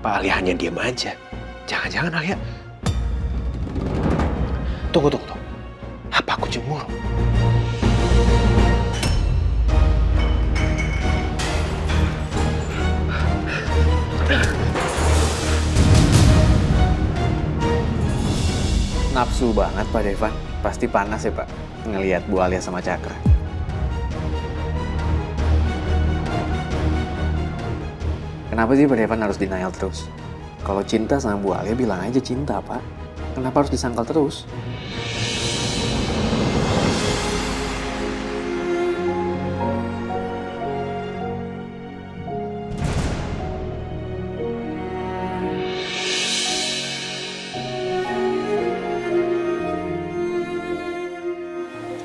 Kenapa Alia hanya diam aja? Jangan-jangan Alia... Tunggu. Apa aku cemburu? Nafsu banget Pak Devan. Pasti panas ya Pak, ngelihat Bu Alia sama Cakra. Kenapa sih Pak Devan harus denial terus? Kalau cinta sama Bu Alia bilang aja cinta Pak. Kenapa harus disangkal terus?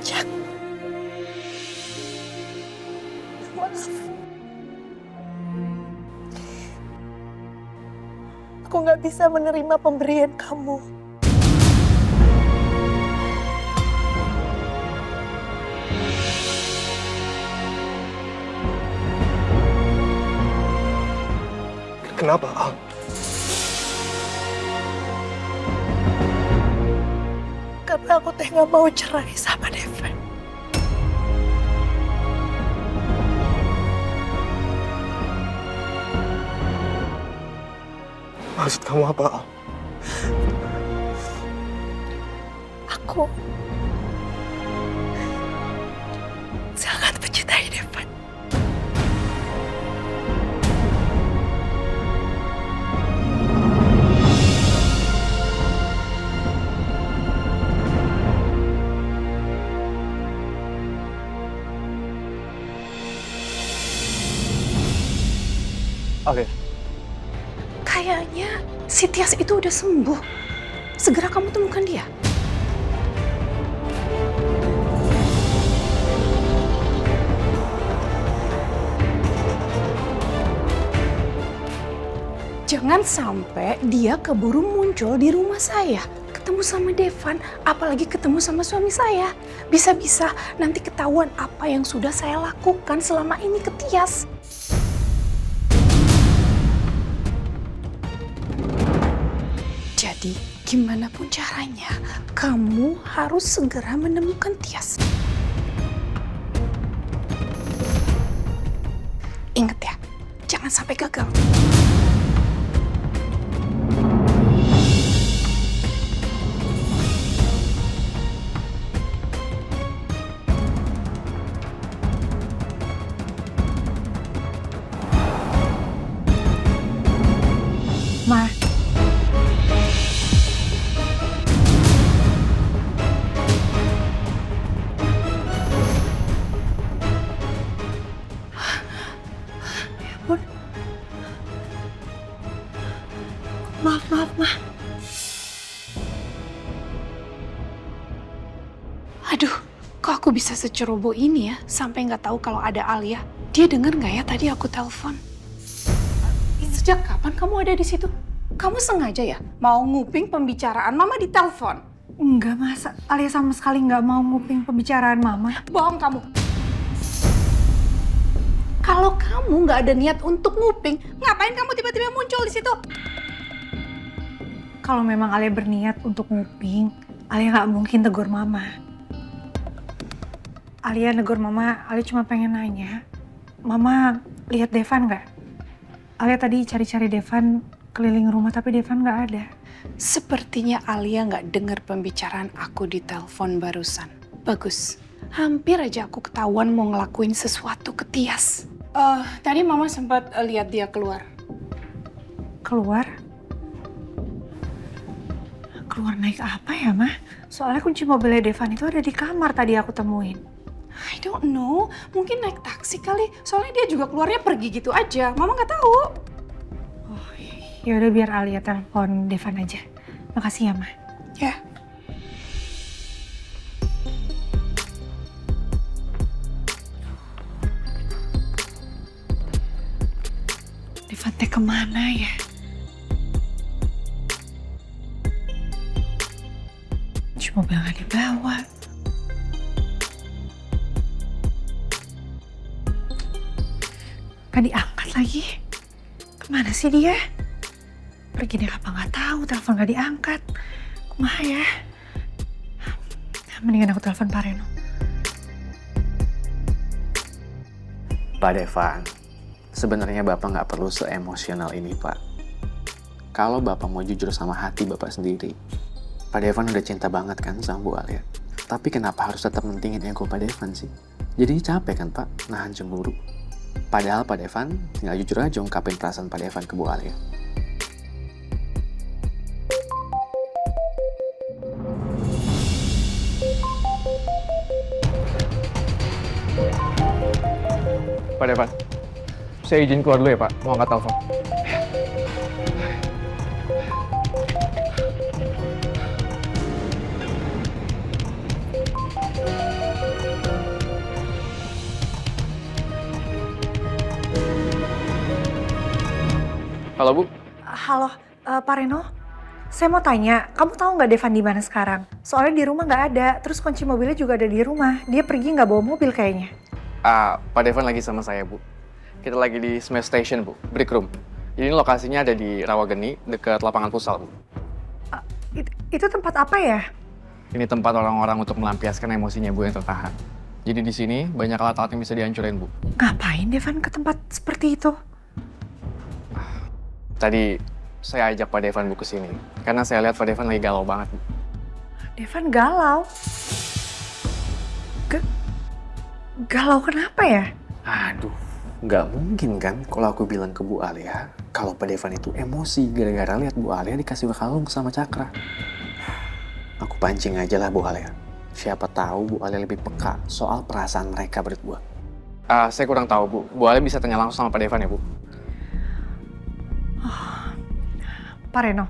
Jack. Maaf. Aku nggak bisa menerima pemberian kamu. Kenapa, Al? Karena aku teh nggak mau cerai sama Devan. Maksud kamu apa, Al? Aku sangat mencintai Devan. Alia. Kayaknya si Tias itu udah sembuh. Segera kamu temukan dia. Jangan sampai dia keburu muncul di rumah saya. Ketemu sama Devan, apalagi ketemu sama suami saya. Bisa-bisa nanti ketahuan apa yang sudah saya lakukan selama ini ke Tias. Jadi, gimana pun caranya, kamu harus segera menemukan Tias. Ingat ya, jangan sampai gagal. Ma. Maaf, Ma. Aduh, kok aku bisa seceroboh ini ya, sampai nggak tahu kalau ada Alia. Dia denger nggak ya tadi aku telepon? Sejak kapan kamu ada di situ? Kamu sengaja ya mau nguping pembicaraan Mama di telepon? Enggak, Mas. Alia sama sekali nggak mau nguping pembicaraan Mama. Bohong kamu. Kalau kamu nggak ada niat untuk nguping, ngapain kamu tiba-tiba muncul di situ? Kalau memang Alia berniat untuk nguping, Alia nggak mungkin tegur Mama. Alia negur Mama, Alia cuma pengen nanya, Mama lihat Devan nggak? Alia tadi cari-cari Devan keliling rumah, tapi Devan nggak ada. Sepertinya Alia nggak dengar pembicaraan aku di telepon barusan. Bagus. Hampir aja aku ketahuan mau ngelakuin sesuatu ke Tias. Tadi Mama sempat lihat dia keluar. Keluar? Keluar naik apa ya, Ma? Soalnya kunci mobilnya Devan itu ada di kamar tadi aku temuin. I don't know. Mungkin naik taksi kali. Soalnya dia juga keluarnya pergi gitu aja. Mama nggak tahu. Oh, ya udah biar Alia telepon Devan aja. Makasih ya, Ma. Ya. Devan teh kemana ya? Cuma mobil nggak dibawa. Nggak diangkat lagi. Kemana sih dia? pergi deh apa nggak tahu, telepon nggak diangkat. Kumaha ya? Mendingan aku telepon Pak Reno. Pak Devan, sebenarnya Bapak nggak perlu seemosional ini, Pak. Kalau Bapak mau jujur sama hati Bapak sendiri, Pak Devan udah cinta banget kan sama Bu Alia. Tapi kenapa harus tetap mentingin ego Pak Devan sih? Jadi capek kan Pak, nahan cemburu. Padahal Pak Devan tinggal jujur aja ungkapin perasaan Pak Devan ke Bu Alia. Pak Devan, saya izin keluar dulu ya Pak, mau angkat telepon. Halo Bu, Halo, Pak Reno. Saya mau tanya, kamu tahu nggak Devan di mana sekarang? Soalnya di rumah nggak ada, terus kunci mobilnya juga ada di rumah. Dia pergi nggak bawa mobil kayaknya. Pak Devan lagi sama saya Bu. Kita lagi di Smash Station Bu, break room. Jadi ini lokasinya ada di Rawageni, dekat lapangan futsal Bu. Itu tempat apa ya? Ini tempat orang-orang untuk melampiaskan emosinya Bu yang tertahan. Jadi di sini banyak alat-alat yang bisa dihancurin Bu. Ngapain Devan ke tempat seperti itu? Tadi saya ajak Pak Devan Bu ke sini karena saya lihat Pak Devan lagi galau banget Bu. Devan galau? Galau kenapa ya? Aduh, nggak mungkin kan kalau aku bilang ke Bu Alia kalau Pak Devan itu emosi gara-gara lihat Bu Alia dikasih kalung sama Cakra. Aku pancing aja lah Bu Alia. Siapa tahu Bu Alia lebih peka soal perasaan mereka berdua. Saya kurang tahu Bu. Bu Alia bisa tanya langsung sama Pak Devan ya Bu. Pak Reno,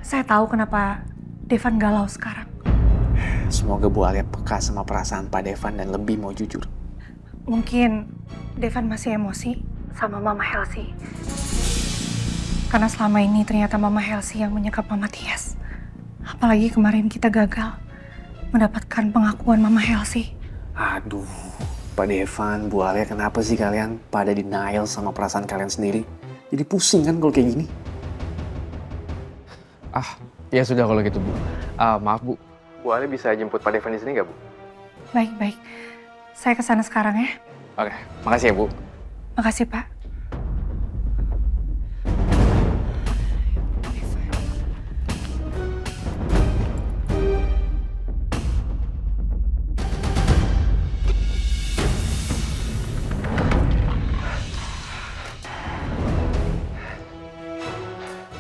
saya tahu kenapa Devan galau sekarang. Semoga Bu Alia peka sama perasaan Pak Devan dan lebih mau jujur. Mungkin Devan masih emosi sama Mama Helsi. Karena selama ini ternyata Mama Helsi yang menyekap Mama Tias. Apalagi kemarin kita gagal mendapatkan pengakuan Mama Helsi. Aduh, Pak Devan, Bu Alia kenapa sih kalian pada denial sama perasaan kalian sendiri? Jadi pusing kan kalau kayak gini? Ya sudah kalau gitu Bu. Maaf Bu. Bu Alia bisa jemput Pak Devan di sini nggak Bu? Baik. Saya kesana sekarang ya. Oke, makasih ya Bu. Makasih Pak.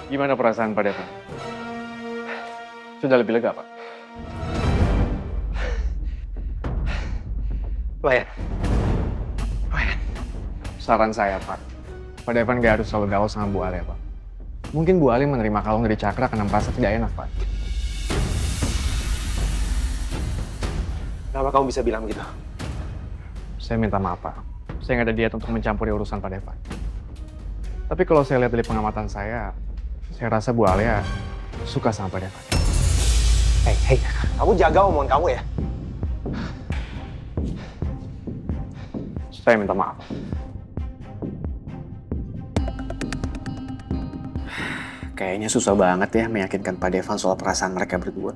Gimana perasaan Pak Devan? Sudah lebih lega Pak? Lumayan. Saran saya Pak, Pak Devan gak harus selalu galau sama Bu Alia Pak. Mungkin Bu Alia menerima kalung dari Cakra karena merasa tidak enak Pak. Kenapa kamu bisa bilang begitu? Saya minta maaf Pak. Saya nggak ada niat untuk mencampuri urusan Pak Devan. Tapi kalau saya lihat dari pengamatan saya rasa Bu Alia suka sama Pak Devan. Hei, kamu jaga omongan kamu ya. Saya minta maaf. Kayaknya susah banget ya meyakinkan Pak Devan soal perasaan mereka berdua.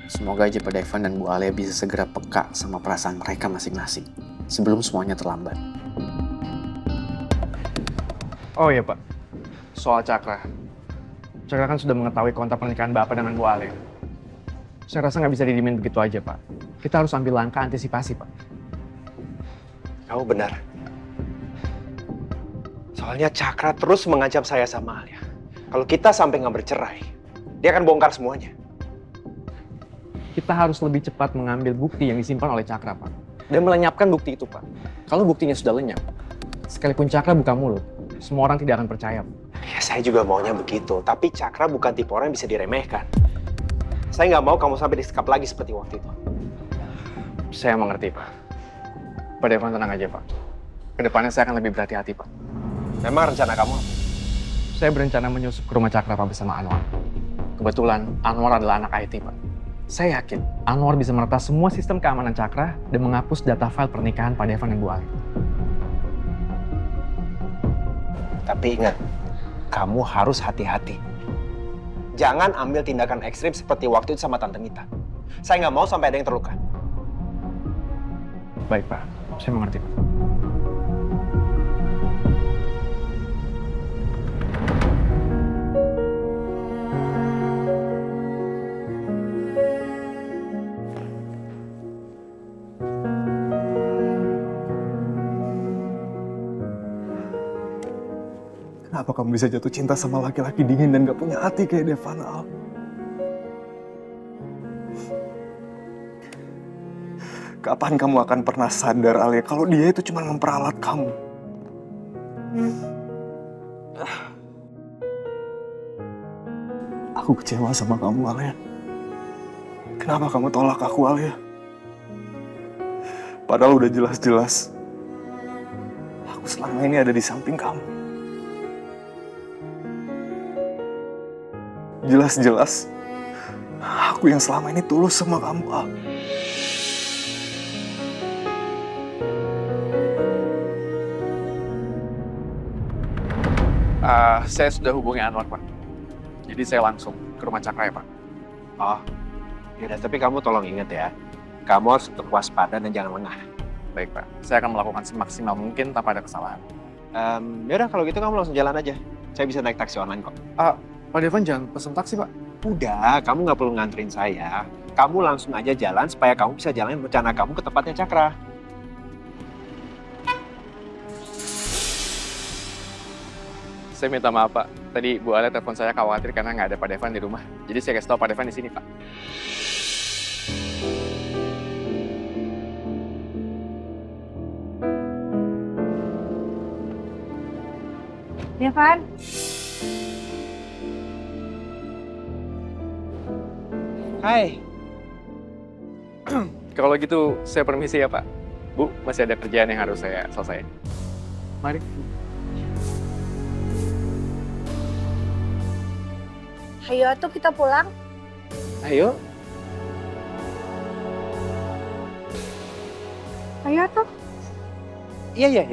Semoga aja Pak Devan dan Bu Alia bisa segera peka sama perasaan mereka masing-masing sebelum semuanya terlambat. Oh iya Pak, soal Cakra. Cakra kan sudah mengetahui kontak pernikahan Bapak dengan Bu Alia. Saya rasa nggak bisa didiemin begitu aja Pak. Kita harus ambil langkah antisipasi Pak. Kamu benar. Soalnya Cakra terus mengancam saya sama Alia. Kalau kita sampai nggak bercerai, dia akan bongkar semuanya. Kita harus lebih cepat mengambil bukti yang disimpan oleh Cakra Pak. Dan melenyapkan bukti itu Pak. Kalau buktinya sudah lenyap, sekalipun Cakra buka mulut, semua orang tidak akan percaya. Ya saya juga maunya begitu, tapi Cakra bukan tipe orang yang bisa diremehkan. Saya nggak mau kamu sampai disekap lagi seperti waktu itu. Saya mengerti Pak. Pak Devan tenang aja Pak. Kedepannya saya akan lebih berhati-hati Pak. Memang rencana kamu apa? Saya berencana menyusup ke rumah Cakra Pak bersama Anwar. Kebetulan Anwar adalah anak IT Pak. Saya yakin Anwar bisa meretas semua sistem keamanan Cakra dan menghapus data file pernikahan Pak Devan dan Bu Alia. Tapi ingat, kamu harus hati-hati. Jangan ambil tindakan ekstrim seperti waktu itu sama Tante Mita. Saya nggak mau sampai ada yang terluka. Baik, Pak. Saya mengerti, Pak. Kenapa kamu bisa jatuh cinta sama laki-laki dingin dan gak punya hati kayak Devan, Al? Kapan kamu akan pernah sadar, Alia, kalau dia itu cuma memperalat kamu? Aku kecewa sama kamu, Alia. Kenapa kamu tolak aku, Alia? Padahal udah jelas-jelas aku selama ini ada di samping kamu. Jelas-jelas aku yang selama ini tulus sama kamu, Al. Saya sudah hubungi Anwar, Pak. Jadi saya langsung ke rumah Cakra ya, Pak. Oh, yaudah, tapi kamu tolong ingat ya. Kamu harus tetap waspada dan jangan lengah. Baik, Pak. Saya akan melakukan semaksimal mungkin tanpa ada kesalahan. Yaudah, kalau gitu kamu langsung jalan aja. Saya bisa naik taksi online kok. Pak Devan jangan pesen taksi, Pak. Udah, kamu nggak perlu nganterin saya. Kamu langsung aja jalan supaya kamu bisa jalanin rencana kamu ke tempatnya Cakra. Saya minta maaf, Pak. Tadi Bu Alia telepon saya khawatir karena nggak ada Pak Devan di rumah. Jadi saya kasih tahu Pak Devan di sini, Pak. Devan, Hai. Kalau gitu saya permisi ya, Pak. Bu, masih ada kerjaan yang harus saya selesaikan. Mari. Ayo tuh kita pulang. Ayo. ayo tuh. Iya.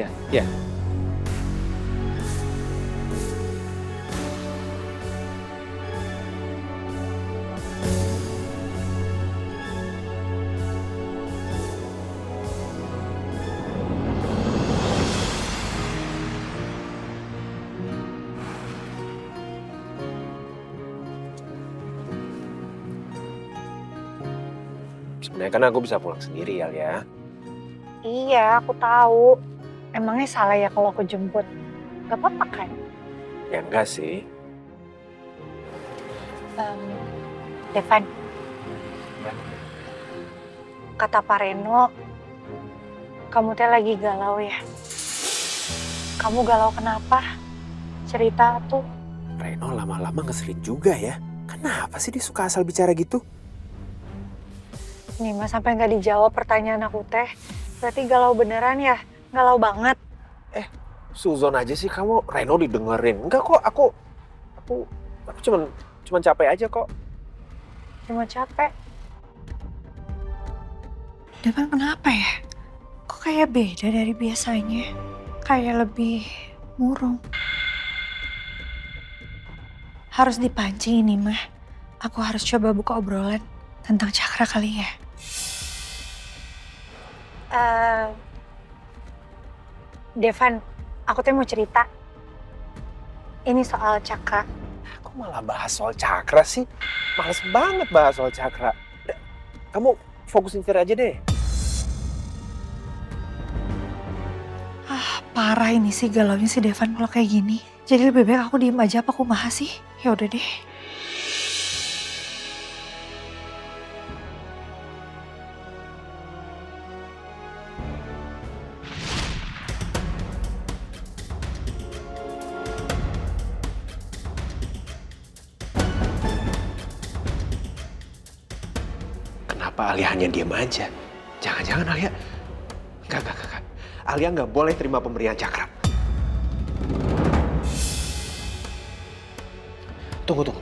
Sebenarnya kan aku bisa pulang sendiri ya. Iya, aku tahu. Emangnya salah ya kalau aku jemput? Gak apa-apa kan? Ya enggak sih. Devan. Kata Pak Reno, kamu teh lagi galau ya? Kamu galau kenapa? Cerita tuh. Reno lama-lama ngeselin juga ya. Kenapa sih dia suka asal bicara gitu? Nih mas, sampai nggak dijawab pertanyaan aku teh. Berarti galau beneran ya? Galau banget. Suzon aja sih kamu, Reno didengerin. Enggak kok, aku cuman capek aja kok. Cuma capek. Devan kenapa ya? Kok kayak beda dari biasanya? Kayak lebih murung. Harus dipancing ini mah. Aku harus coba buka obrolan tentang Cakra kali ya. Devan, aku tuh mau cerita. Ini soal Cakra. Kok malah bahas soal Cakra sih? Males banget bahas soal Cakra. Kamu fokusin Fir aja deh. Parah ini sih galaunya si Devan kalau kayak gini. Jadi lebih baik aku diem aja apa kumaha sih? Ya udah deh. Kenapa Alia hanya diem aja? Jangan-jangan Alia... Enggak. Alia nggak boleh terima pemberian Cakra. Tunggu.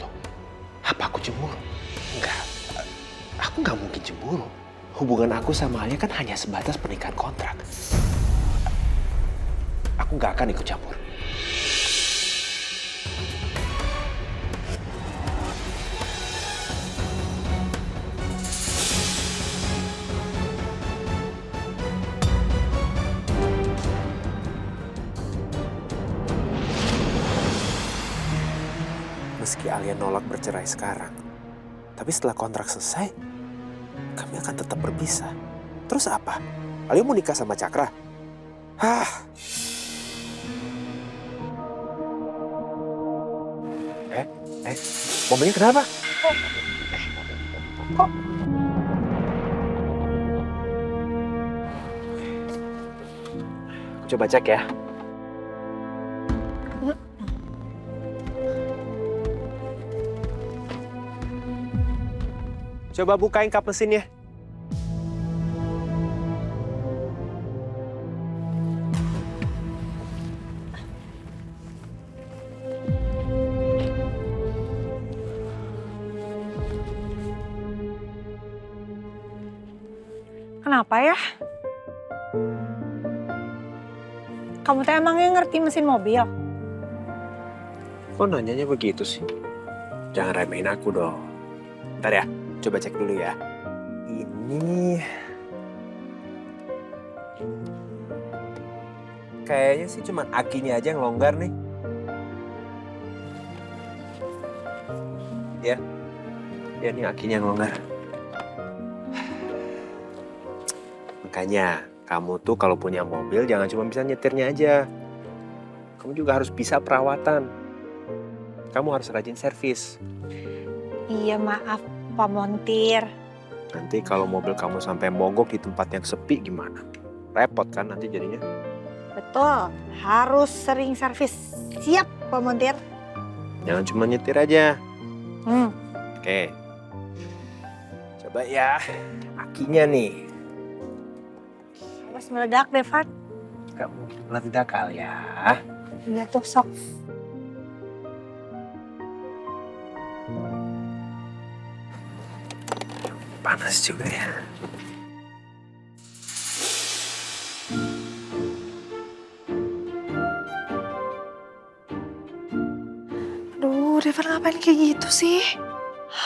Apa aku cemburu? Enggak. Aku nggak mungkin cemburu. Hubungan aku sama Alia kan hanya sebatas pernikahan kontrak. Aku nggak akan ikut campur. meski Alia nolak bercerai sekarang, tapi setelah kontrak selesai, kami akan tetap berpisah. Terus apa? Alia mau nikah sama Cakra? Hah? Mobilnya kenapa? Kok Coba cek ya. Coba bukain kap mesinnya. kenapa ya? Kamu tuh emangnya ngerti mesin mobil? Kok nanyanya begitu sih? Jangan remehin aku dong. Bentar ya, coba cek dulu ya. Ini... kayaknya sih cuma akinya aja yang longgar nih. Ya ini akinya yang longgar. Makanya, kamu tuh kalau punya mobil jangan cuma bisa nyetirnya aja. Kamu juga harus bisa perawatan. Kamu harus rajin servis. Iya maaf Pak Montir. Nanti kalau mobil kamu sampai mogok di tempat yang sepi gimana? Repot kan nanti jadinya. Betul, harus sering servis. Siap Pak Montir. Jangan cuma nyetir aja. Hmm. Oke. Coba ya, akinya nih. Harus meledak Devan. Kamu meledak kali ya. Iya tuh sok. Panas juga ya. Aduh, Devan ngapain kayak gitu sih?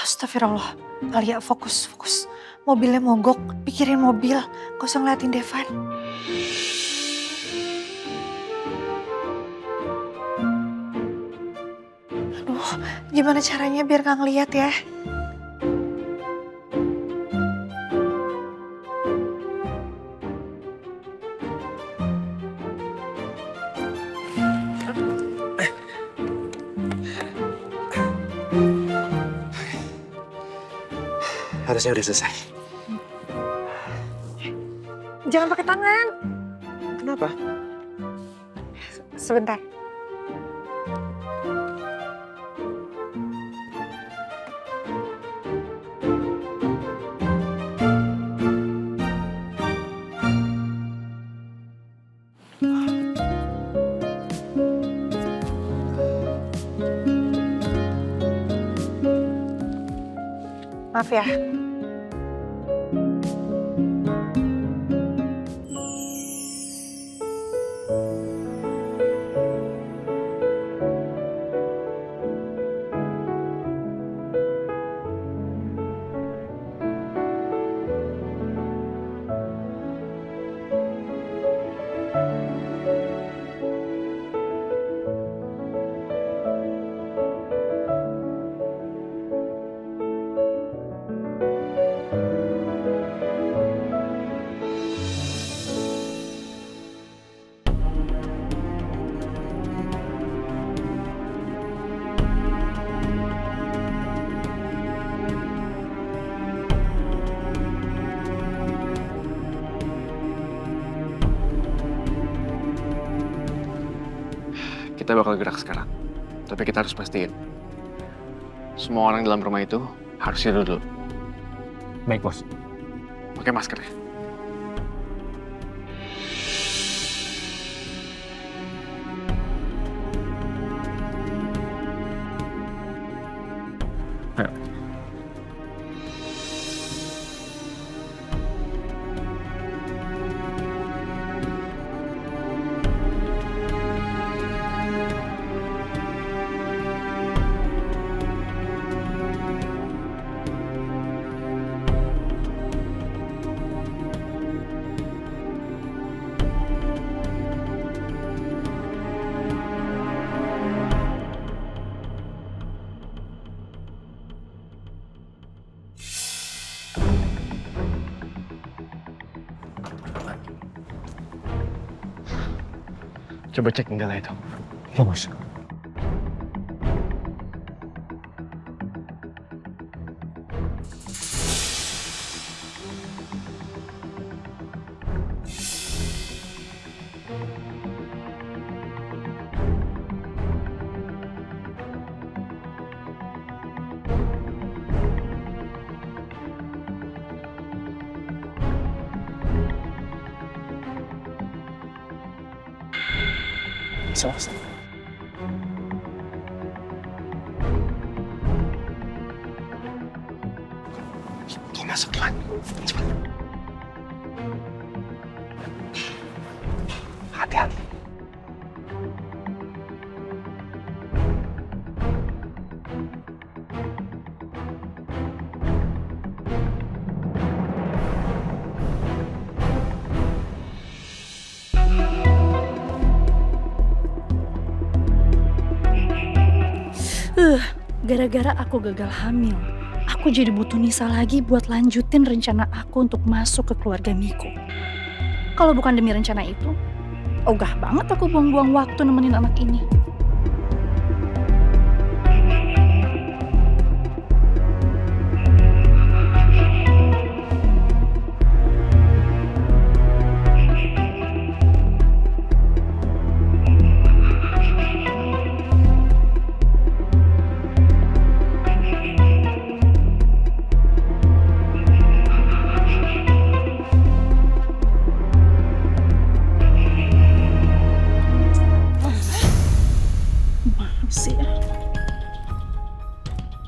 Astagfirullah. Alia, fokus. Mobilnya mogok, pikirin mobil. Gak usah ngeliatin Devan. Aduh, gimana caranya biar gak ngeliat ya? Harusnya udah selesai. Jangan pakai tangan. Kenapa? Sebentar. Maaf ya. Kita bakal gerak sekarang. Tapi kita harus pastiin. Semua orang dalam rumah itu harus tidur dulu. Baik, Bos. Pakai masker ya. Ayo. Coba cek jendela itu. Ya, Bos. Bisa, Bos. Kau masuk duluan. Cepat. Hati-hati. Gara-gara aku gagal hamil, aku jadi butuh Nisa lagi buat lanjutin rencana aku untuk masuk ke keluarga Miko. Kalau bukan demi rencana itu, ogah banget aku buang-buang waktu nemenin anak ini. Sih.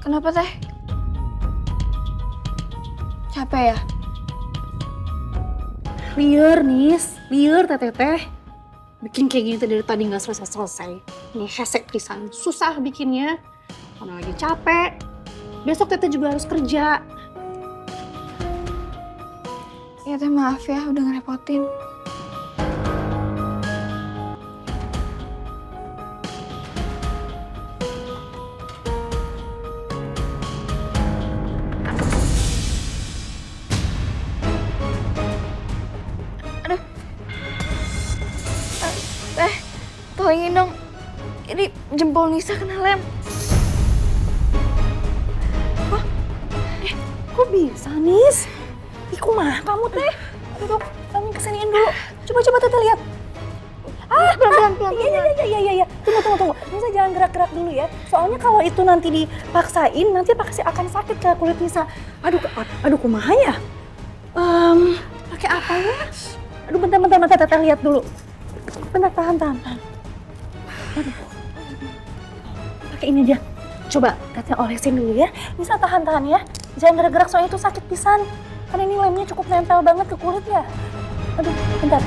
Kenapa teh? Capek ya? Liar, Nis. Liar, teteh. Bikin kayak gini tuh dari tadi nggak selesai-selesai. Ini hesek pisan. Susah bikinnya. Karena lagi capek. Besok teteh juga harus kerja. Ya teh maaf ya udah ngerepotin. Tolongin dong, ini jempol Nisa kena lem. Kok bisa, Nis? Ih, kumaha kamu teh? Aduh, kami kesiniin dulu. Coba teteh lihat. Pelan-pelan. Iya. Tunggu. Nisa jangan gerak-gerak dulu ya. Soalnya kalau itu nanti dipaksain, nanti pasti akan sakit ke kulit Nisa. Aduh, kumaha ya? Pakai apa ya? Aduh, bentar, teteh lihat dulu. Bentar, tahan. Aduh. Pakai ini aja. Coba teteh olesin dulu ya. Nisa tahan ya. Jangan gerak-gerak soalnya itu sakit pisan. Karena ini lemnya cukup nempel banget ke kulit ya. Aduh, bentar.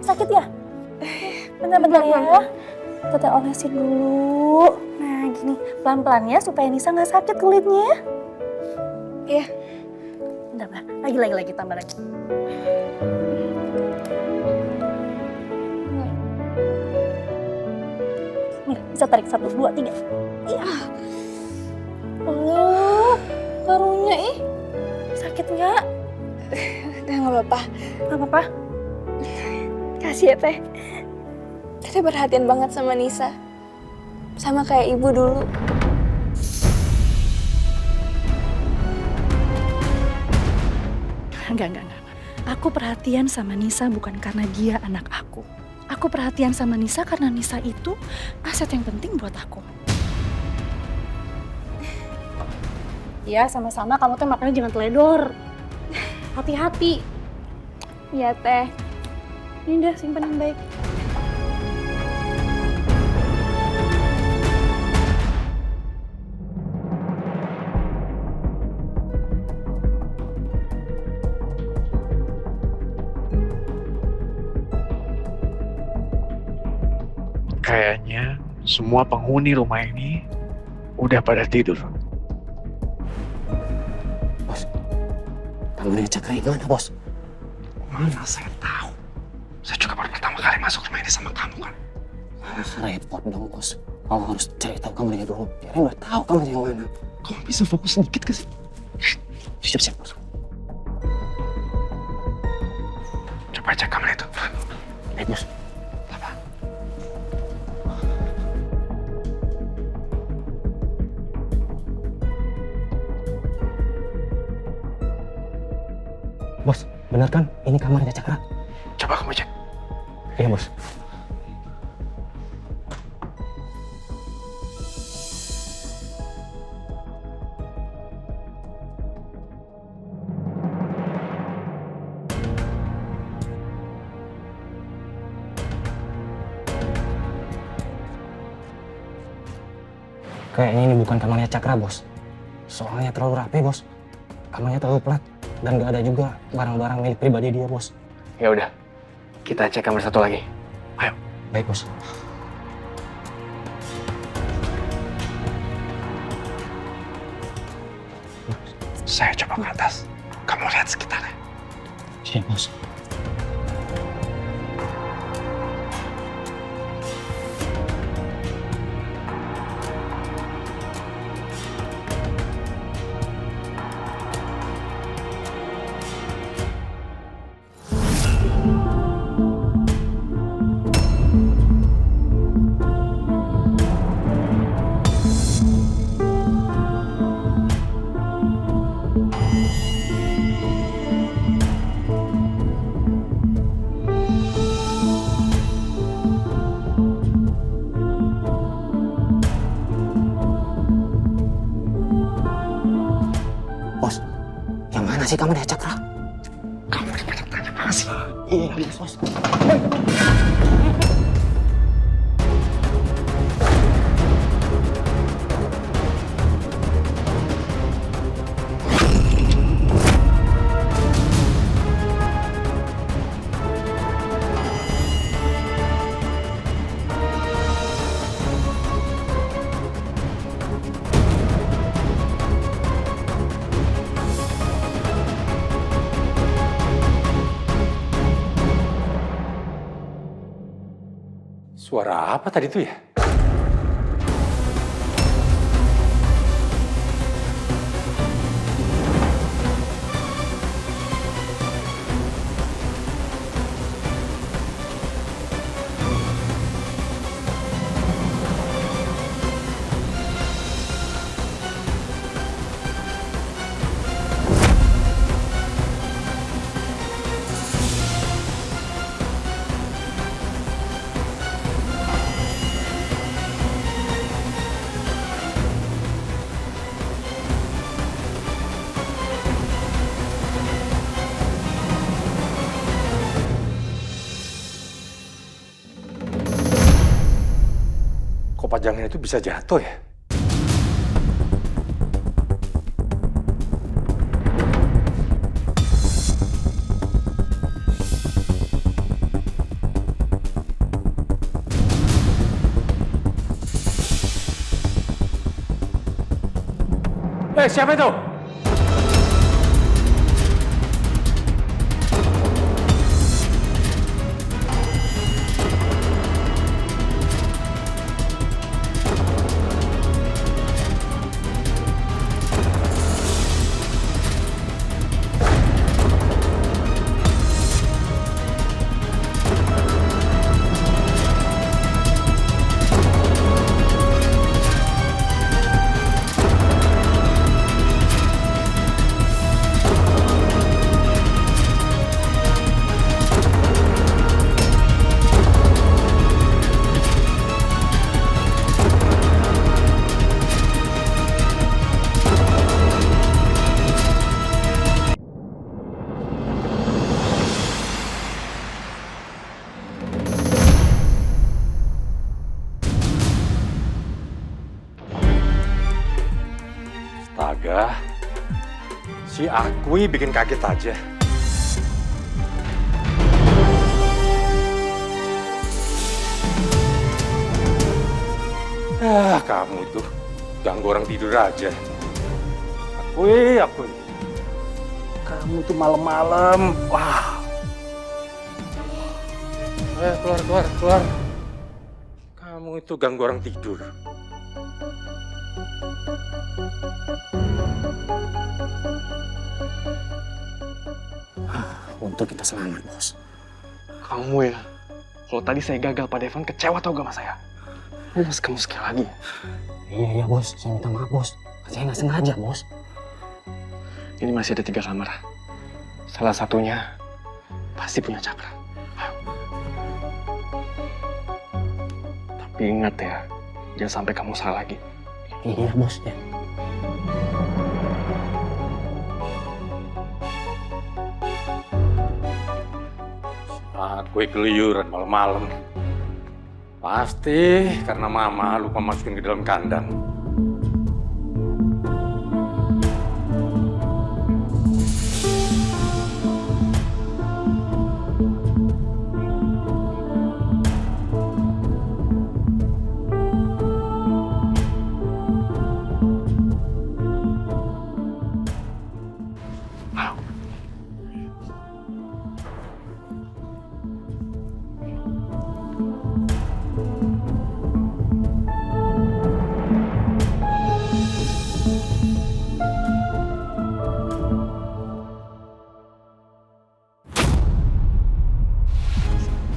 Sakit ya? Bentar ya. Teteh olesin dulu. Nah gini, pelan-pelan ya supaya Nisa nggak sakit kulitnya. Iya. Bentar. Lagi, tambah lagi. Nih, bisa tarik 1, 2, 3. Iya. Oh, karunya sakit nggak? Udah nggak apa-apa. Nggak apa-apa. Kasih ya teh. Teteh perhatian banget sama Nisa. Sama kayak ibu dulu. Enggak. Aku perhatian sama Nisa bukan karena dia anak aku. Aku perhatian sama Nisa karena Nisa itu aset yang penting buat aku. Iya, sama-sama. Kamu tuh makanya jangan teledor. Hati-hati. Iya teh. Ini udah simpen yang baik. Kayaknya semua penghuni rumah ini udah pada tidur. Bos, tangannya Cakra gimana, Bos? Mana saya tahu. Saya juga baru pertama kali masuk rumah ini sama kamu kan. Repot dong, Bos. Kalau harus cari tahu kamarnya dulu. Biar udah tahu kamarnya yang mana. Kamu bisa fokus sedikit ke sih? Siap-siap, Bos. Coba cek kamar itu. Baik, Bos. Bos, benar kan? Ini kamarnya Cakra. Coba kamu cek. Iya, Bos. Kayaknya ini bukan kamarnya Cakra, Bos. Soalnya terlalu rapi, Bos. Kamarnya terlalu pelat. Dan gak ada juga barang-barang milik pribadi dia, Bos. Ya udah, kita cek kamar satu lagi. Ayo. Baik, Bos. Saya coba ke atas. Kamu lihat sekitarnya. Siap, Bos. Bos, yang mana sih kamarnya Cakra? Kamu banyak tanya banget sih. Iya, Bos. Suara apa tadi itu ya? Kok pajangan itu bisa jatuh ya? Siapa itu? Astaga, si Akui bikin kaget aja. Kamu tuh ganggu orang tidur aja. Akui. Kamu tuh malam-malam, wah, Keluar. Kamu itu ganggu orang tidur. Untung kita selamat, bos. Kamu ya, kalau tadi saya gagal Pak Devan, kecewa tau gak sama saya? Bos, kamu sekali lagi. Iya, bos. Saya minta maaf, bos. Saya nggak sengaja, bos. Ini masih ada 3 kamar. Salah satunya pasti punya Cakra. Ayo. Tapi ingat ya, jangan sampai kamu salah lagi. Iya, bos. Ya. Saat gue keluyuran malam-malam. Pasti karena mama lupa masukin ke dalam kandang.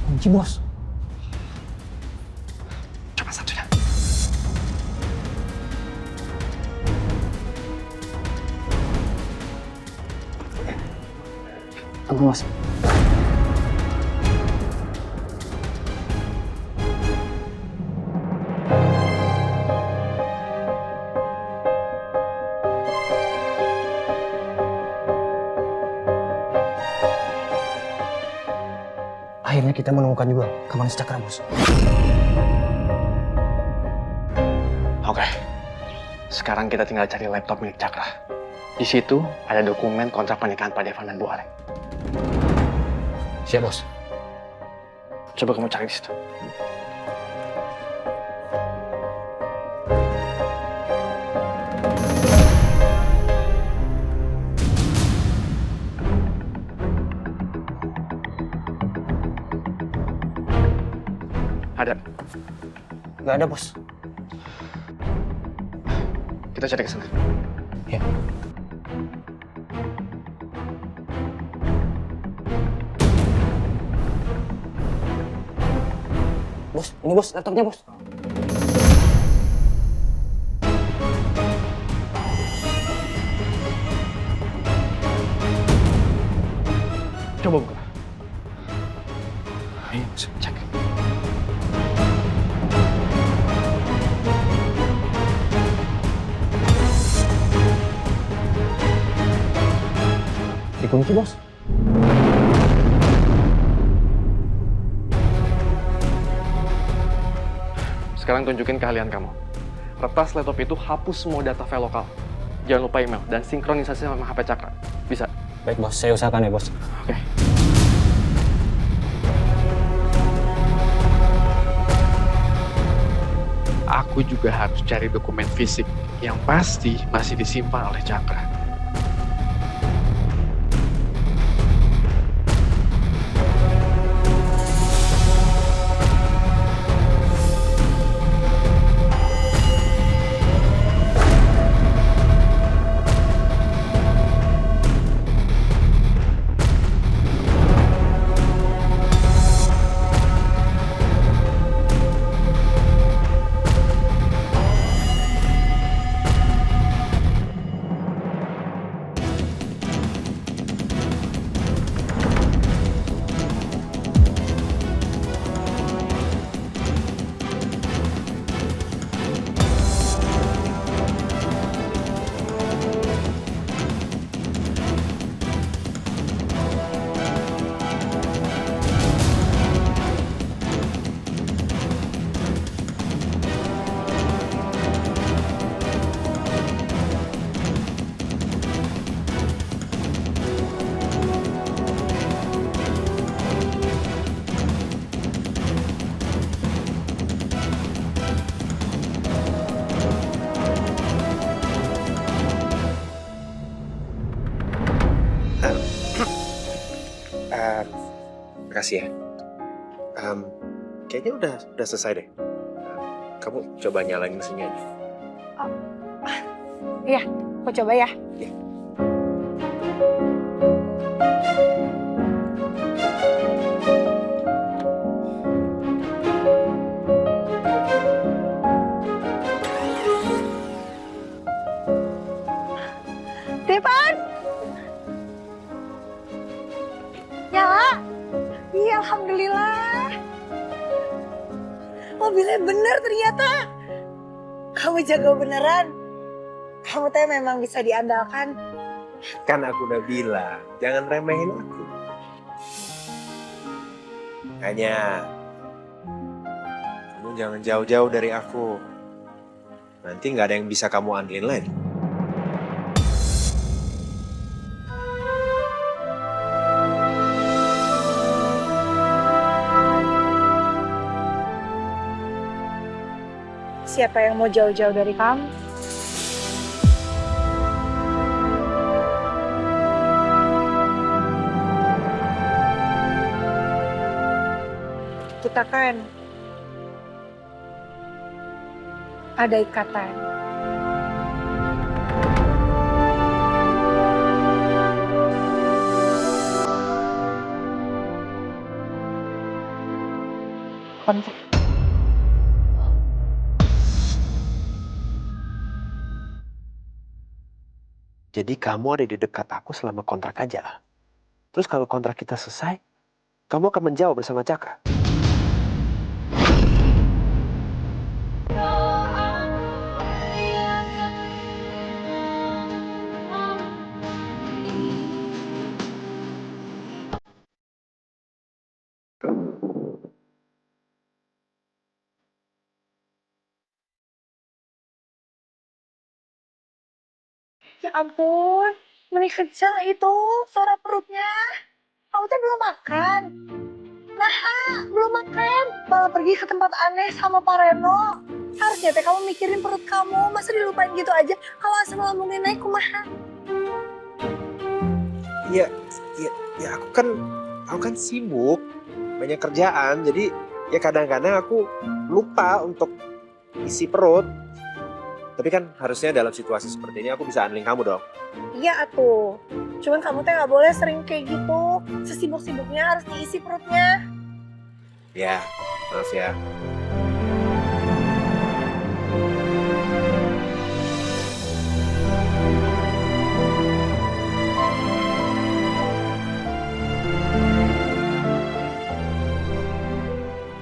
Kunci, bos. Coba satunya. Tunggu, bos. Akhirnya kita menemukan juga kamar si Cakra, bos. Oke. Sekarang kita tinggal cari laptop milik Cakra. Di situ ada dokumen kontrak pernikahan Pak Devan dan Bu Arek. Siap, bos. Coba kamu cari di situ. Ada. Nggak ada, bos. Kita cari ke sana. Ya. Bos, ini bos, laptopnya, bos. Coba buka. Ayo, cek. Dikunci, bos. Sekarang tunjukin keahlian kamu. Retas laptop itu, hapus semua data file lokal. Jangan lupa email dan sinkronisasi sama HP Cakra. Bisa? Baik, bos. Saya usahakan ya, bos. Oke. Aku juga harus cari dokumen fisik yang pasti masih disimpan oleh Cakra. Makasih ya. Kayaknya udah selesai deh. Kamu coba nyalain mesinnya aja. Iya, aku coba ya. Iya. Depan! Nyala! Iya, alhamdulillah. Mobilnya bener ternyata. Kamu jago beneran. Kamu teh memang bisa diandalkan. Kan aku udah bilang, jangan remehin aku. Hanya kamu jangan jauh-jauh dari aku. Nanti nggak ada yang bisa kamu andelin lagi. Siapa yang mau jauh-jauh dari kamu? Kita kan ada ikatan. Kontrak. Jadi kamu ada di dekat aku selama kontrak aja. Terus kalau kontrak kita selesai, kamu akan menjauh bersama Cakra. Ya ampun, meni kecil itu suara perutnya. Kamu tuh belum makan. Nah, belum makan. Malah pergi ke tempat aneh sama Pak Reno. Harusnya teh kamu mikirin perut kamu. Masa dilupain gitu aja? Kalau asam lambungnya naik kumaha? Ya aku kan sibuk, banyak kerjaan. Jadi ya kadang-kadang aku lupa untuk isi perut. Tapi kan harusnya dalam situasi seperti ini aku bisa handling kamu dong. Iya atuh. Cuman kamu teh nggak boleh sering kayak gitu. Sesibuk-sibuknya harus diisi perutnya. Ya, maaf ya.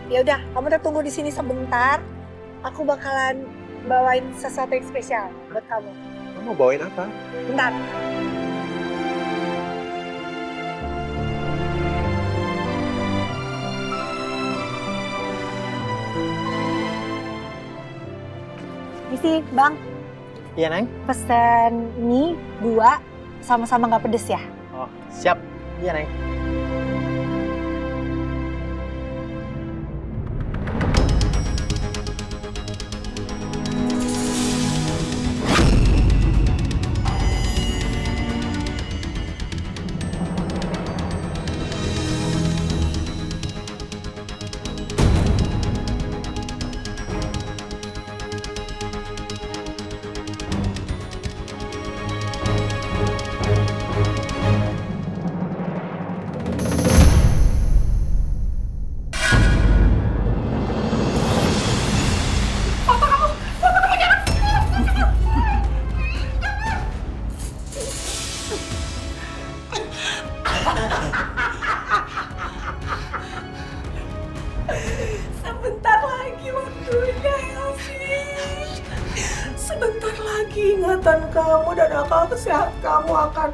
Ya udah, kamu teh tunggu di sini sebentar. Aku bakalan bawain sesuatu yang spesial buat kamu. Kamu mau bawain apa? Bentar. Misi, Bang. Iya, Neng? Pesen mie 2 sama-sama nggak pedes ya? Oh, siap. Iya, Neng. Sebentar lagi waktunya, Elsie. Sebentar lagi ingatan kamu dan akal sehat kamu akan...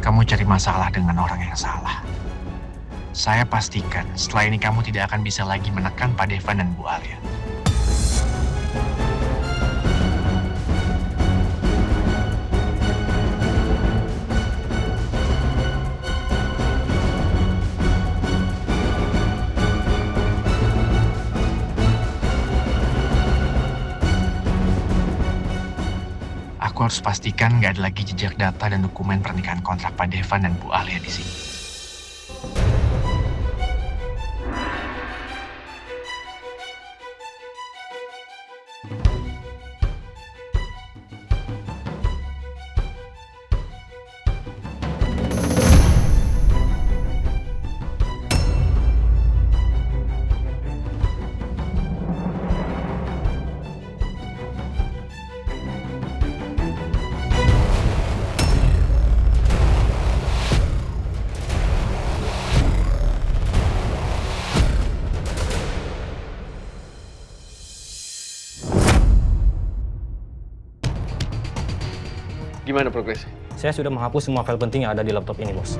Kamu cari masalah dengan orang yang salah. Saya pastikan setelah ini kamu tidak akan bisa lagi menekan Pak Devan dan Bu Alia. Aku harus pastikan nggak ada lagi jejak data dan dokumen pernikahan kontrak Pak Devan dan Bu Alia di sini. Gimana progresnya? Saya sudah menghapus semua file penting yang ada di laptop ini, bos.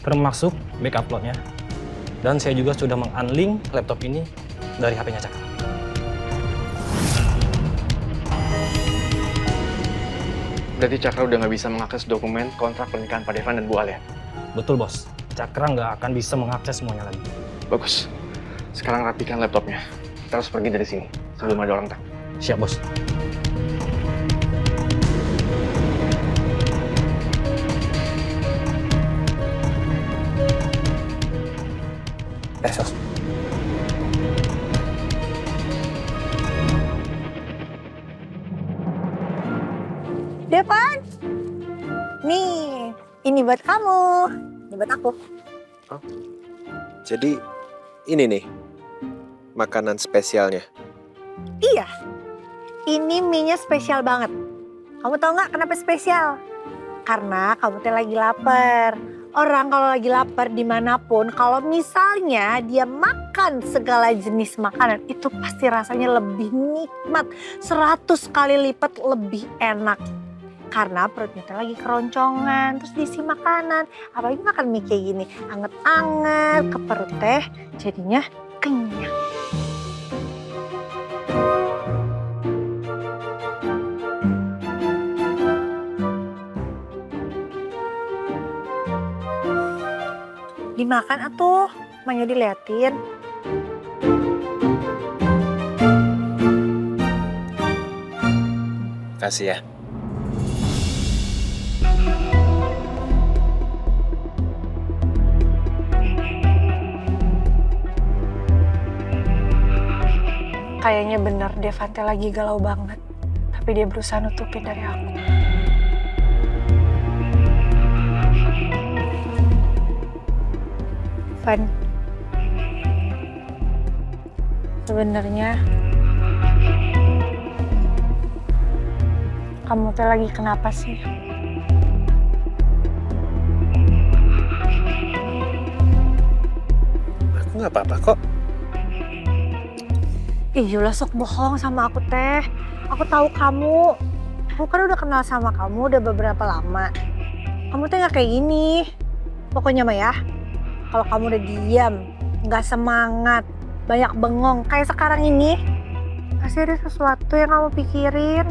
Termasuk backup upload-nya. Dan saya juga sudah meng-unlink laptop ini dari HP-nya Cakra. Berarti Cakra udah nggak bisa mengakses dokumen kontrak pernikahan Pak Devan dan Bu Alia. Betul, bos. Cakra nggak akan bisa mengakses semuanya lagi. Bagus. Sekarang rapikan laptopnya. Kita harus pergi dari sini sebelum ada orang tahu. Siap, bos. Sos. Devan, nih, ini buat kamu, ini buat aku. Jadi ini nih makanan spesialnya. Iya, ini mie-nya spesial banget. Kamu tahu nggak kenapa spesial? Karena kamu teh lagi lapar. Orang kalau lagi lapar dimanapun, kalau misalnya dia makan segala jenis makanan, itu pasti rasanya lebih nikmat. 100 kali lipat lebih enak. Karena perutnya teh lagi keroncongan, terus diisi makanan. Apalagi makan mie kayak gini, anget-anget ke perut teh, jadinya kenyang. Dimakan atuh, makanya diliatin. Kasih ya. Kayaknya bener Devante lagi galau banget. Tapi dia berusaha nutupin dari aku. Van, sebenarnya kamu tuh lagi kenapa sih? Aku nggak apa-apa kok. Iyalah sok bohong sama aku teh. Aku tahu kamu. Aku kan udah kenal sama kamu udah beberapa lama. Kamu teh nggak kayak gini. Pokoknya mah ya. Kalau kamu udah diam, nggak semangat, banyak bengong kayak sekarang ini, pasti ada sesuatu yang kamu pikirin.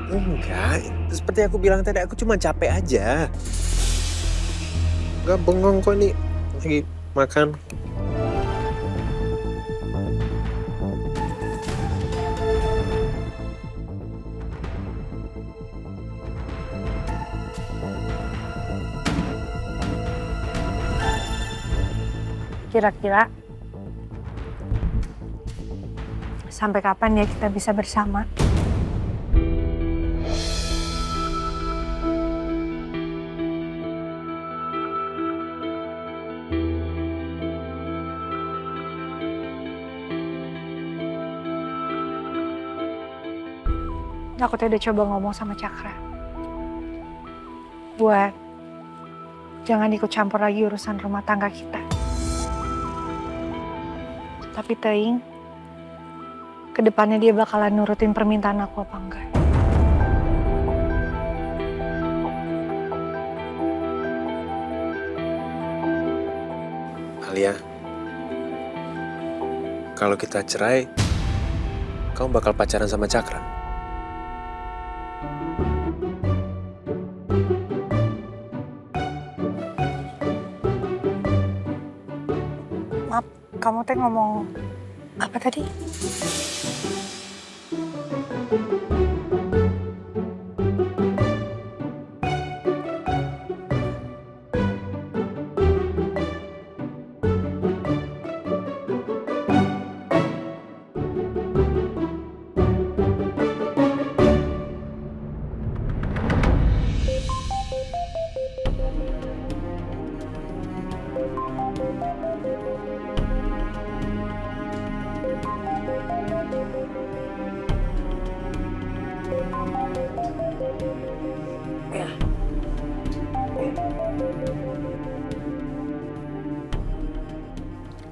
Enggak, seperti aku bilang tadi, aku cuma capek aja. Enggak bengong kok nih, lagi makan. Kira-kira sampai kapan ya kita bisa bersama? Aku tuh udah coba ngomong sama Cakra. Buat jangan ikut campur lagi urusan rumah tangga kita. Tapi Teing, kedepannya dia bakalan nurutin permintaan aku apa enggak? Alia, kalau kita cerai, kamu bakal pacaran sama Cakra. Maaf, kamu teh ngomong Apa tadi?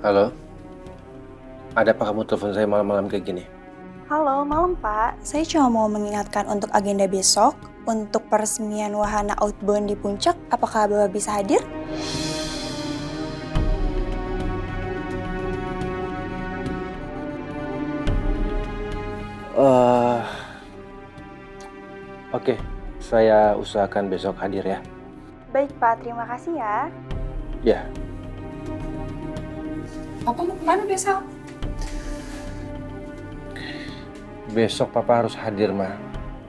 Halo? Ada apa kamu telepon saya malam-malam kayak gini? Halo, malam Pak. Saya cuma mau mengingatkan untuk agenda besok, untuk peresmian wahana outbound di Puncak. Apakah Bapak bisa hadir? Oke, saya usahakan besok hadir ya. Baik Pak, terima kasih ya. Ya, Papa mau kemana besok? besok Papa harus hadir, Ma.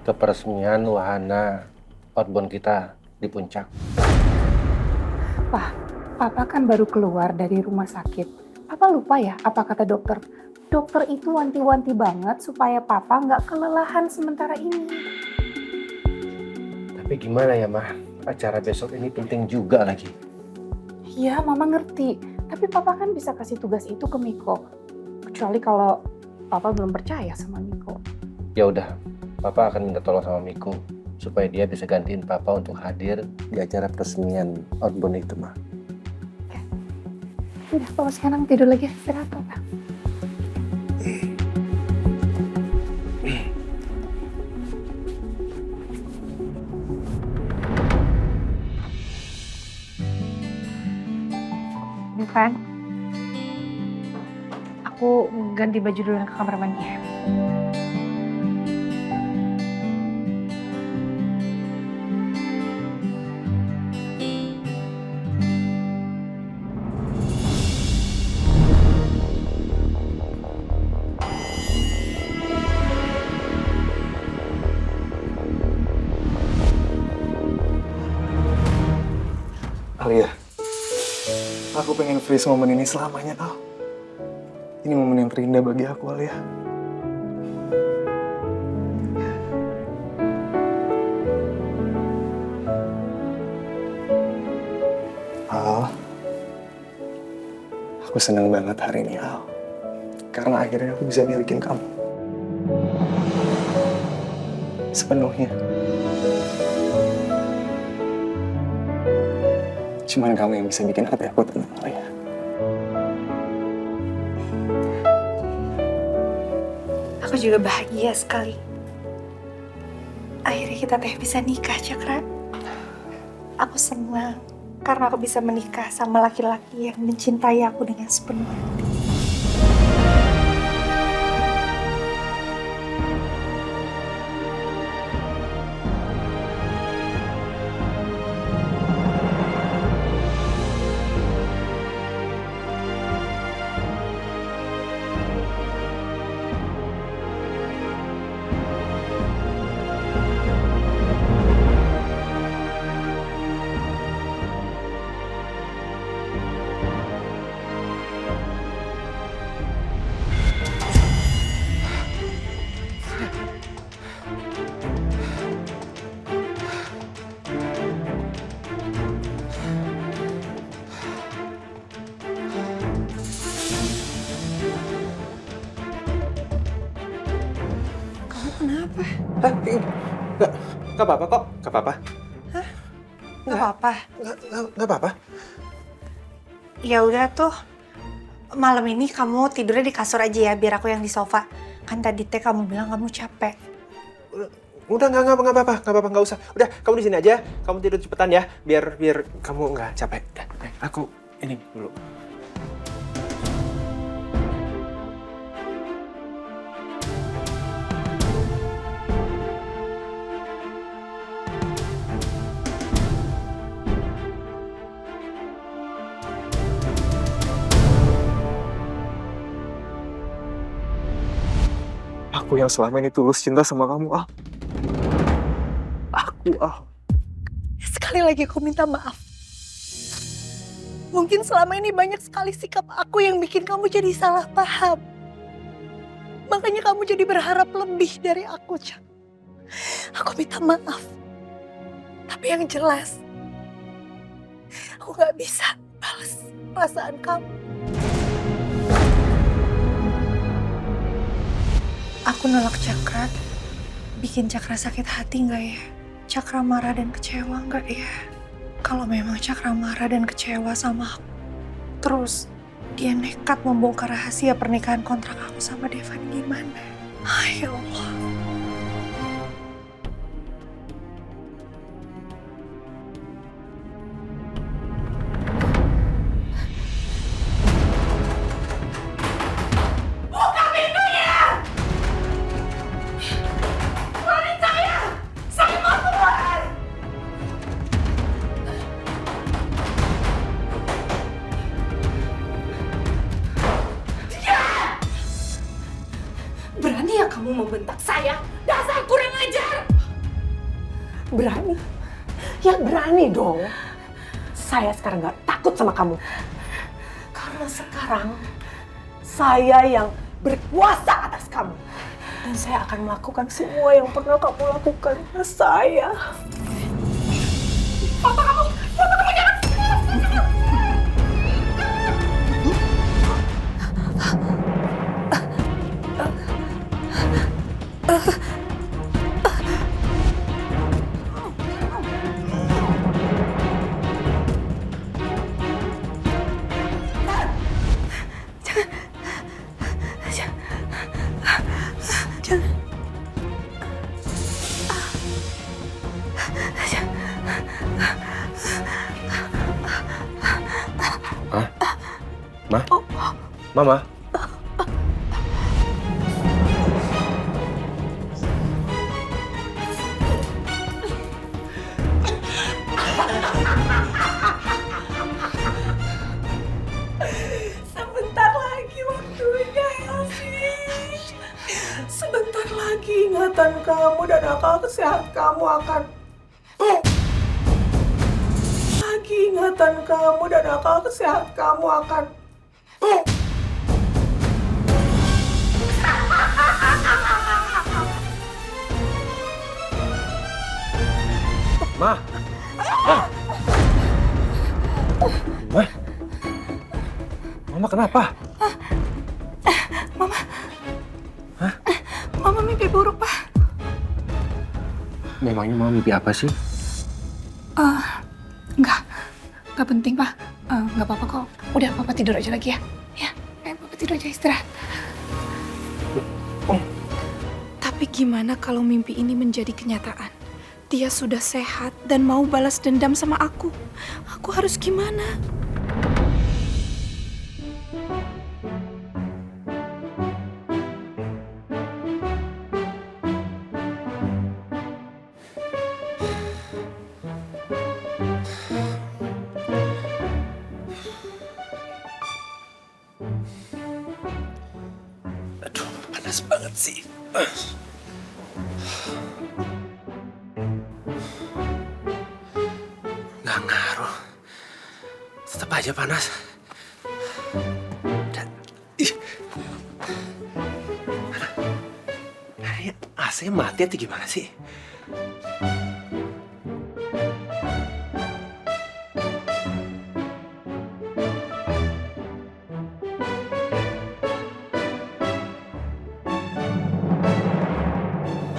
Ke peresmian wahana outbound kita di Puncak. Papa kan baru keluar dari rumah sakit. Papa lupa ya apa kata dokter? Dokter itu wanti-wanti banget supaya Papa nggak kelelahan sementara ini. Tapi gimana ya, Ma? Acara besok ini penting juga lagi. Iya, Mama ngerti. Tapi Papa kan bisa kasih tugas itu ke Miko. Kecuali kalau Papa belum percaya sama Miko. Ya udah, Papa akan minta tolong sama Miko supaya dia bisa gantiin Papa untuk hadir di acara peresmian outbound itu, Ma. Udah, Papa sekarang tidur lagi. Istirahat, Papa. Devan, aku ganti baju dulu ke kamar mandi ya. Alia, aku pengen freeze momen ini selamanya, Al. Ini momen yang terindah bagi aku, Alia. Al, aku senang banget hari ini, Al. Karena akhirnya aku bisa milikin kamu. Sepenuhnya. Cuman kamu yang bisa bikin hati aku tenang, Alia. Aku juga bahagia sekali. Akhirnya kita bisa nikah, Cakra. Aku senang karena aku bisa menikah sama laki-laki yang mencintai aku dengan sepenuh hati. Kenapa? Hah? Nggak apa-apa kok. Nggak apa-apa. Hah? Nggak apa-apa? Nggak apa-apa. Ya udah tuh. Malam ini kamu tidurnya di kasur aja ya, biar aku yang di sofa. Kan tadi teh kamu bilang kamu capek. Udah nggak apa-apa, nggak usah. Udah, kamu di sini aja. Kamu tidur cepetan ya, biar kamu nggak capek. Udah, aku ini dulu. Aku yang selama ini tulus cinta sama kamu, Al. Aku, Al. Sekali lagi aku minta maaf. Mungkin selama ini banyak sekali sikap aku yang bikin kamu jadi salah paham. Makanya kamu jadi berharap lebih dari aku, Cak. Aku minta maaf. Tapi yang jelas, aku gak bisa balas perasaan kamu. Aku nolak Cakra, bikin Cakra sakit hati gak ya? Cakra marah dan kecewa gak ya? Kalau memang Cakra marah dan kecewa sama aku, terus dia nekat membongkar rahasia pernikahan kontrak aku sama Devan, gimana? Ya Allah. Berani ya kamu membentak saya? Dasar kurang ajar! Berani? Ya berani dong. Saya sekarang gak takut sama kamu. Karena sekarang saya yang berkuasa atas kamu. Dan saya akan melakukan semua yang pernah kamu lakukan ke saya. Foto kamu! Foto kamu jangan! Mama. Sebentar lagi waktunya, Elsie. Sebentar lagi ingatan kamu dan akal sehat kamu akan... Lagi ingatan kamu dan akal sehat kamu akan... Ma. Ma. Mama kenapa? Mama mimpi buruk, Pak. Memangnya mau mimpi apa sih? Nggak penting, Pak. Nggak apa-apa kok. Udah, Papa tidur aja lagi ya. Ya, Papa tidur aja, istirahat. Tapi gimana kalau mimpi ini menjadi kenyataan? Dia sudah sehat dan mau balas dendam sama aku. Aku harus gimana? Aduh, panas banget sih. Nggak ngaruh. Tetap aja panas. Ini AC mati atau gimana sih?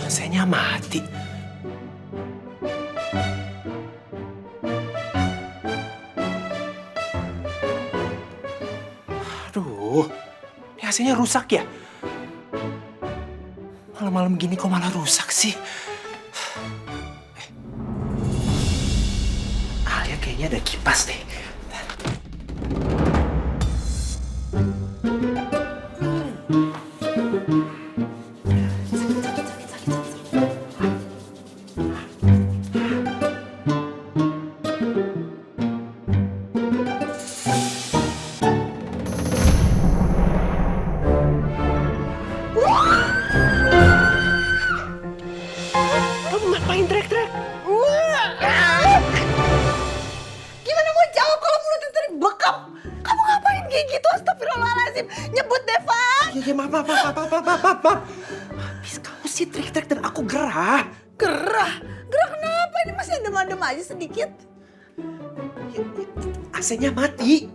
AC-nya mati. Aduh, ini AC-nya rusak ya? Malam-malam gini kok malah rusak sih? Alia kayaknya ada kipas deh. maaf. Habis kamu sih teriak-teriak dan aku gerah. Gerah? Gerah kenapa? Ini masih adem-adem aja sedikit. AC-nya mati.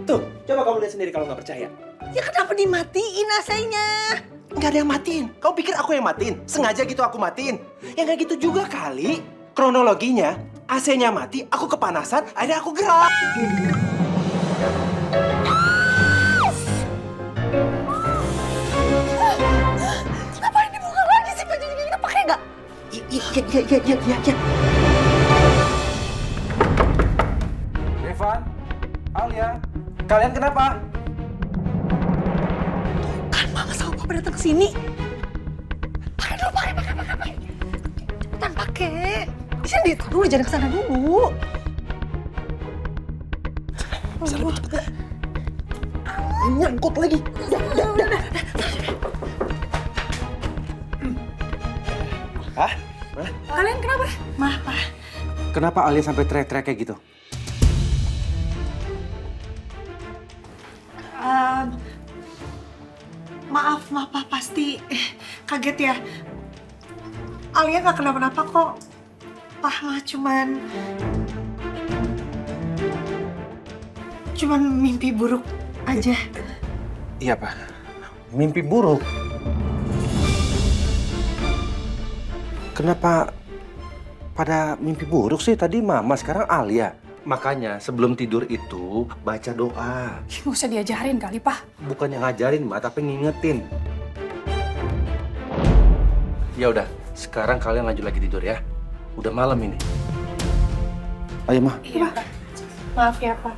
Tuh, coba kamu lihat sendiri kalau nggak percaya. Ya kenapa dimatiin AC-nya? Nggak ada yang matiin. Kamu pikir aku yang matiin? Sengaja gitu aku matiin. Ya nggak gitu juga kali. Kronologinya, AC-nya mati, aku kepanasan, akhirnya aku gerah. Kenapa ini buka lagi sih bajunya kita pakai nggak? Iya. Devan, Alia, kalian kenapa? Kan mama sama papa datang ke sini. Pakai dulu, pakai. Cepetan pakai. Di sini ditaruh dulu, jangan kesana dulu. Bisa lebih cepet nggak? Nyangkut lagi. Udah. Hah? Kalian kenapa? Mah, Pa. Kenapa Alia sampai teriak-teriak kayak gitu? Maaf, Pa, pasti kaget ya. Alia nggak kenapa-napa kok. Pah mah cuman mimpi buruk aja. Iya, Pak. Mimpi buruk. Kenapa pada mimpi buruk sih? Tadi Mama, sekarang Alia. Makanya sebelum tidur itu baca doa. Nggak usah diajarin kali, Pak. Bukannya ngajarin, Mbak, tapi ngingetin. Ya udah, sekarang kalian lanjut lagi tidur ya. Udah malam ini. Ayo, Ma. Iya, Pak. Maaf ya, Pak.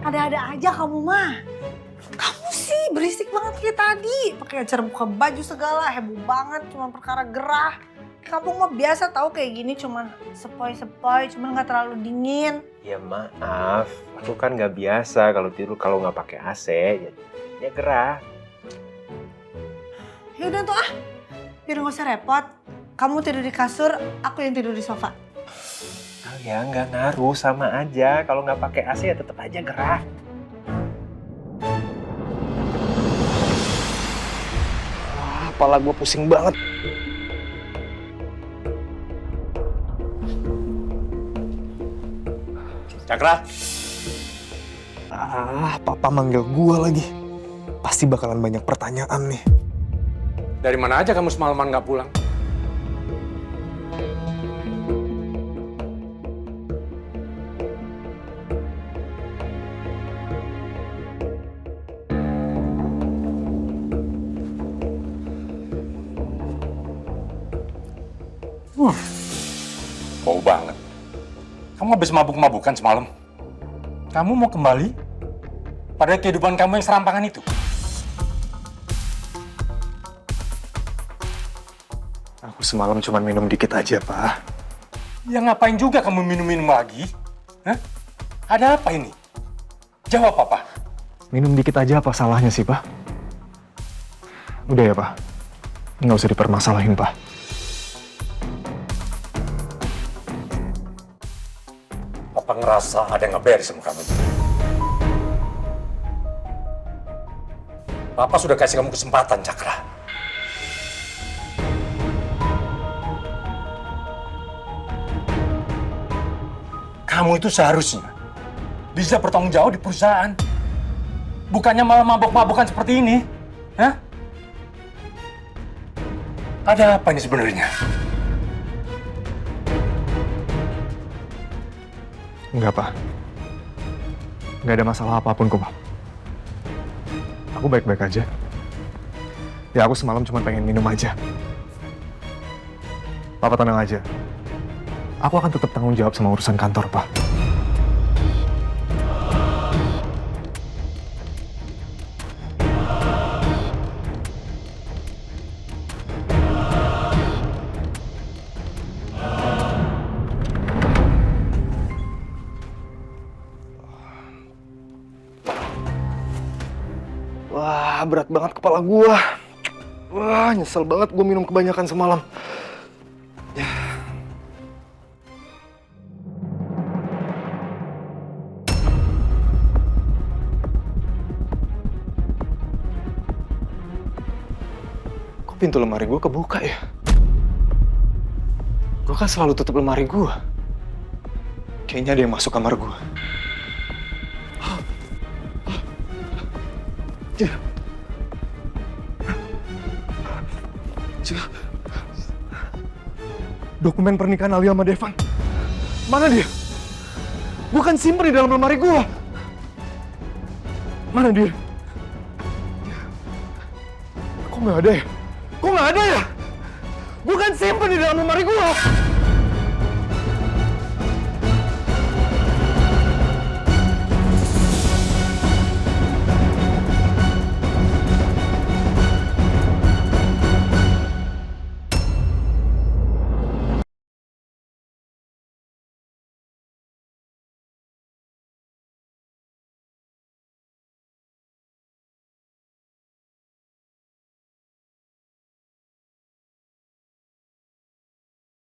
Ada-ada aja kamu mah. Kamu sih berisik banget kayak tadi. Pakai acara buka baju segala, heboh banget. Cuma perkara gerah. Kamu mah biasa tahu kayak gini, cuman sepoi-sepoi, cuman nggak terlalu dingin. Ya maaf, aku kan nggak biasa kalau tidur kalau nggak pakai AC. Ya gerah. Ya udah tuh biar nggak usah repot. Kamu tidur di kasur, aku yang tidur di sofa. Ya nggak ngaruh, sama aja. Kalau nggak pakai AC ya tetap aja gerah. Wah, kepala gue pusing banget. Cakra. Papa manggil gue lagi. Pasti bakalan banyak pertanyaan nih. Dari mana aja kamu semalaman nggak pulang? Bau banget. Kamu habis mabuk-mabukan semalam? Kamu mau kembali pada kehidupan kamu yang serampangan itu? Aku semalam cuma minum dikit aja, Pak. Ya ngapain juga kamu minum-minum lagi? Hah? Ada apa ini? Jawab, Papa. Minum dikit aja apa salahnya sih, Pak? Udah ya, Pak. Nggak usah dipermasalahin, Pak. Papa ngerasa ada yang ngeberes sama kamu. Papa sudah kasih kamu kesempatan, Cakra. Kamu itu seharusnya bisa bertanggung jawab di perusahaan. Bukannya malah mabok-mabokan seperti ini. Hah? Ada apa ini sebenarnya? Enggak, Pak. Nggak ada masalah apapun kok, Pak. Aku baik-baik aja. Ya, aku semalam cuma pengen minum aja. Papa tenang aja. Aku akan tetap tanggung jawab sama urusan kantor, Pak. Wah, berat banget kepala gua. Wah, nyesel banget gua minum kebanyakan semalam. Ya. pintu lemari gue kebuka ya? Gue kan selalu tutup lemari gue. Kayaknya ada yang masuk kamar gue. Dokumen pernikahan Alia sama Devan. Mana dia? Gue kan simpen di dalam lemari gue. Mana dia? Kok nggak ada ya? Kok nggak ada ya? Gue kan simpen di dalam lemari gue.